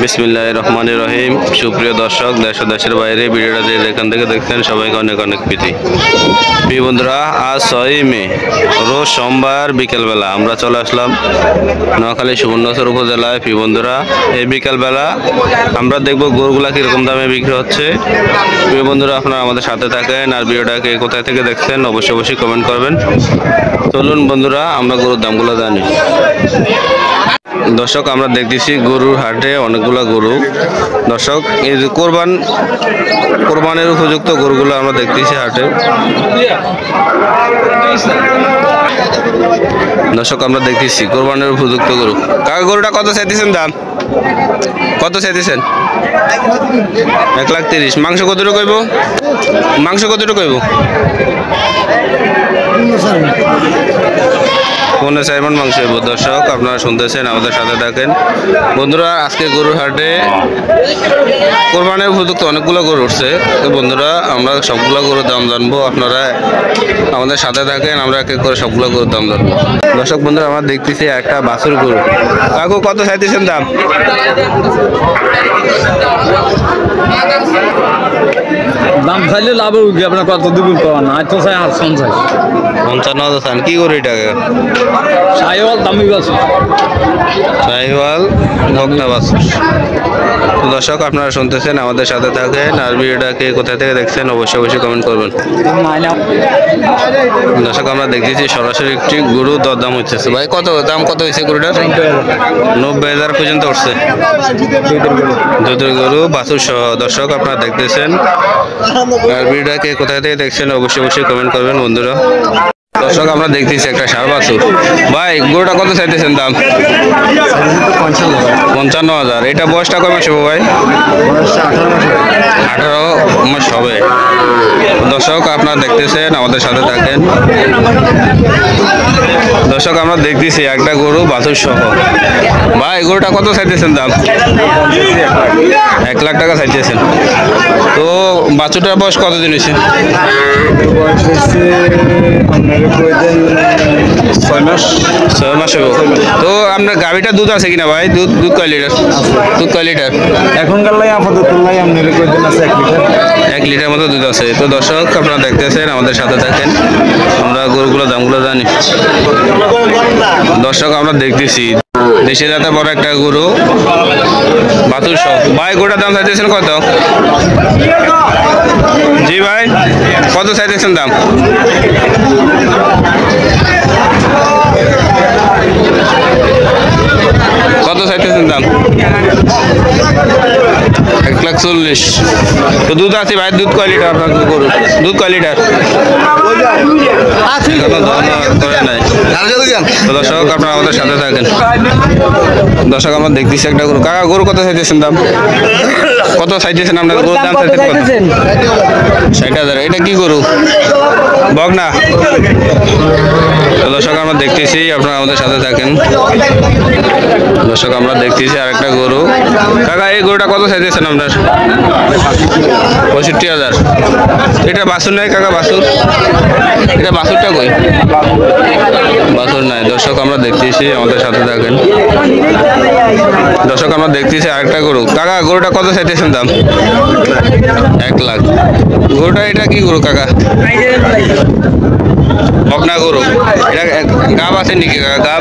বিসমিল্লাহির রহমানির রহিম। সুপ্রিয় দর্শক, দেশ ও দেশের বাইরে ভিডিওটা যে যেখান থেকে দেখছেন সবাইকে অনেক অনেক প্রীতি। প্রিয় বন্ধুরা, আজ 6 মে রোজ সোমবার বিকেলবেলা আমরা চলে আসলাম নোয়াখালী সুবর্ণচর উপজেলায়। প্রিয় বন্ধুরা, এই বিকেলবেলা আমরা দেখব গরুগুলা কীরকম দামে বিক্রি হচ্ছে। প্রিয় বন্ধুরা, আপনারা আমাদের সাথে থাকেন আর ভিডিওটাকে কোথায় থেকে দেখছেন অবশ্যই কমেন্ট করবেন। চলুন বন্ধুরা, আমরা গরুর দামগুলো জানি। দর্শক, আমরা দেখতেছি গরুর হাটে অনেকগুলো গরু। দর্শক, এই যে কোরবানের উপযুক্ত গরুগুলো আমরা দেখতেছি হাটে। দর্শক, আমরা দেখতেছি কোরবানের উপযুক্ত গরু। কাকা, গরুটা কত চাইতেছেন দাম? কত চাইতেছেন? 1,30,000। মাংস কতটুকু কইব? মাংস কতটুকু কইব? 4.5 মণ মাংস হইব। দর্শক, আপনারা শুনতেছেন, আমাদের সাথে থাকেন। বন্ধুরা, আজকে গরুর হাটে কোরবানের উপযুক্ত অনেকগুলো গরু উঠছে। তো বন্ধুরা, আমরা সবগুলো গরুর দাম জানবো। আপনারা আমাদের সাথে থাকেন, আমরা এক এক করে সবগুলো গরুর দাম জানবো। দর্শক বন্ধুরা, আমরা দেখতেছি একটা বাছুর গরু। কাকু, কত চাইতেছেন দাম? দাম চাইলে লাভ হবে, আপনার কত দিবেন পাওয়া না তো চাই 55,000 চান। কি গরু এটাকে? শাহিওয়াল দামি বাছুর। শাহিওয়াল ভক্তা বাছুর। তো দর্শক, আপনারা শুনতেছেন, আমাদের সাথে থাকেন আর ভিডিওটাকে কোথা থেকে দেখছেন অবশ্যই কমেন্ট করবেন। দর্শক, আমরা দেখতেছি সরাসরি একটি গরু দরদাম হচ্ছে। ভাই, কত দাম কত হয়েছে গরুটার? 90,000 পর্যন্ত উঠছে। দুধের গরু বাছুর সহ। দর্শক, আপনারা দেখতেছেন আর ভিডিওটাকে কোথা থেকে দেখছেন অবশ্যই কমেন্ট করবেন বন্ধুরা। দর্শক, আমরা দেখতেছি একটা ষাঁড় বাছুর। ভাই, গরুটা কত চাইতেছেন দাম? 55,000। এটা বয়সটা কয় মাস হবে ভাই? 18 মাস হবে। দর্শক, আপনারা দেখতেছেন, আমাদের সাথে থাকেন। দর্শক, আমরা দেখতেছি একটা গরু বাছুর সহ। ভাই, গরুটা কত চাইতেছেন দাম? 1 লাখ টাকা চাইতেছেন। তো বাছুরটার বয়স কতদিন হয়েছে? 6 মাস হবে। তো আপনার গাভীটা দুধ আছে কিনা ভাই? দুধ কয় লিটার? দুধ কয় লিটার? এখনকার লাই আপাতত লাই আপনার কয়দিন আছে 1 লিটার। 1 লিটার মতো দুধ আছে। তো দর্শক, আপনারা দেখতেছেন, আমাদের সাথে থাকেন, আমরা গরুগুলো দামগুলো জানি। দর্শক, আমরা দেখতেছি দেশে যাতে বড় একটা গরু বাছুর সহ। ভাই, গরুটার দাম চাইতেছেন কত? জি ভাই, কত চাইতেছেন দাম? কত চাইতেছেন দাম? 1,40,000। তো দুধ আছে ভাই? দুধ কয় লিটার আপনার গরু? দুধ কয় লিটার? দর্শক, আপনারা আমাদের সাথে থাকেন। দর্শক, আমরা দেখতেছি একটা গরু। কাকা, গরু কত চাইতেছেন দাম? কত চাইতেছেন আপনার গরুর দাম? 60,000। এটা কি গরু? বকনা। দর্শক, আমরা দেখতেছি, আপনারা আমাদের সাথে থাকেন। দর্শক, আমরা দেখতেছি আরেকটা গরু। কাকা, এই গরুটা কত চাইতেছেন আপনার? 65,000। এটা বাছুর নাই কাকা? বাছুর? এটা বাছুরটা কই? বাছুর নাই। দর্শক, আমরা দেখতেছি, আমাদের সাথে থাকেন। দর্শক, আমরা দেখতেছি আরেকটা গরু। কাকা, গরুটা কত চাইতেছেন দাম? 1 লাখ। গরুটা এটা কি গরু কাকা? বকনা গরু। এটা গাব আছে নাকি কাকা?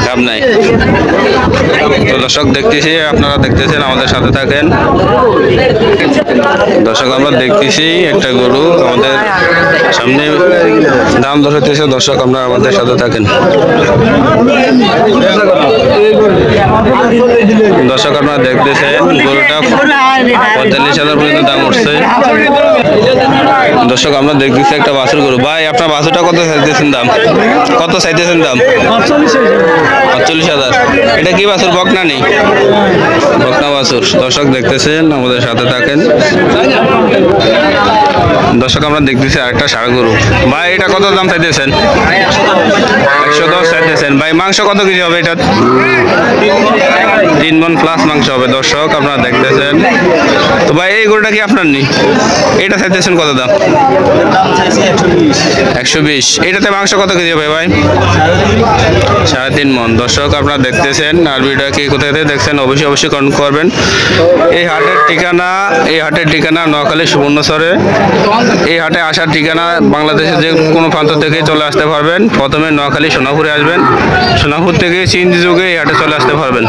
গাব নাই। তো দর্শক, দেখতেছি, আপনারা দেখতেছেন, আমাদের সাথে থাকেন। দর্শক, আমরা দেখতেছি একটা গরু আমাদের সামনে দাম দর হইতেছে। দর্শক, আমরা আমাদের সাথে থাকেন। দর্শক, আপনারা দেখতেছেন গরুটা 45,000 পর্যন্ত দাম উঠছে। দর্শক, আমরা দেখতেছি একটা বাছুর গরু। ভাই, আপনার বাছুরটা কত চাইতেছেন দাম? কত চাইতেছেন দাম? 48,000। এটা কি বাছুর? বকনা নেই? বকনা বাছুর। দর্শক, দেখতেছেন, আমাদের সাথে থাকেন। দর্শক, আমরা দেখতেছি আরেকটা ষাঁড় গরু। ভাই, এটা কত দাম চাইতেছেন? 110 চাইতেছেন। ভাই, মাংস কত কেজি হবে এটা? 3 মণ প্লাস মাংস হবে দর্শক, আপনারা দেখতেছেন। তো ভাই এই গরুটা কি আপনার নি? এটা চাইতেছেন কত দাম? 120। এটাতে মাংস কত কেজি হবে ভাই? 3.5 মণ। দর্শক আপনারা দেখতেছেন, আর ভিডিওটা কি কোথায় থেকে দেখছেন অবশ্যই কমেন্ট করবেন। এই হাটের ঠিকানা নোয়াখালী সুবর্ণচরে। এই হাটে আসার ঠিকানা বাংলাদেশের যে কোনো প্রান্ত থেকে চলে আসতে পারবেন। প্রথমে নোয়াখালী সোনাপুরে আসবেন, সোনাপুর থেকে চিনজি যুগে এই হাটে চলে আসতে পারবেন।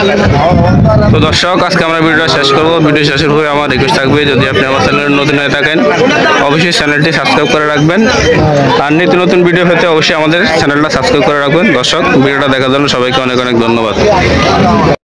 তো দর্শক আজকে আমরা ভিডিওটা শেষ করবো। ভিডিও শেষের পরে আমার রিকোয়েস্ট থাকবে, যদি আপনি আমার চ্যানেলে নতুন হয়ে থাকেন অবশ্যই চ্যানেলটি সাবস্ক্রাইব করে রাখবেন, আর নিত্য নতুন ভিডিও পেতে অবশ্যই আমাদের চ্যানেলটা সাবস্ক্রাইব করে রাখবেন। দর্শক ভিডিওটা দেখার জন্য সবাইকে অনেক ধন্যবাদ।